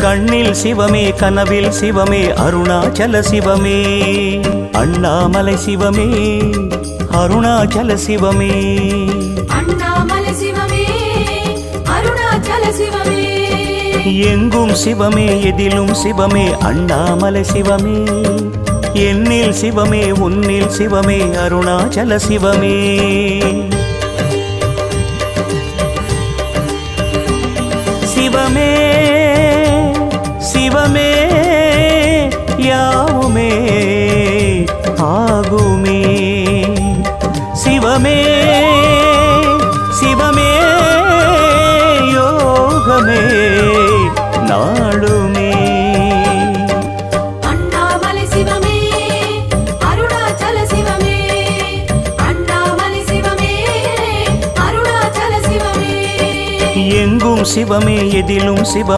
கண்ணில் சிவமே கனவில் சிவமே அருணாச்சல சிவமே அண்ணாமலை சிவமே அருணாச்சல சிவமே அண்ணாமலை சிவமே அருணாச்சல சிவமே எங்கும் சிவமே எதிலும் சிவமே அண்ணாமலை சிவமே என்னில் சிவமே உன்னில் சிவமே அருணாச்சல சிவமே சிவமே சிவமே யாவுமே ஆகுமே சிவமே சிவமே யோகமே நாளுமே அண்ணாமலை சிவமே அருணாச்சல சிவமே அண்ணாமலை சிவமே அருணாச்சல சிவமே எங்கும் சிவமே எதிலும் சிவமே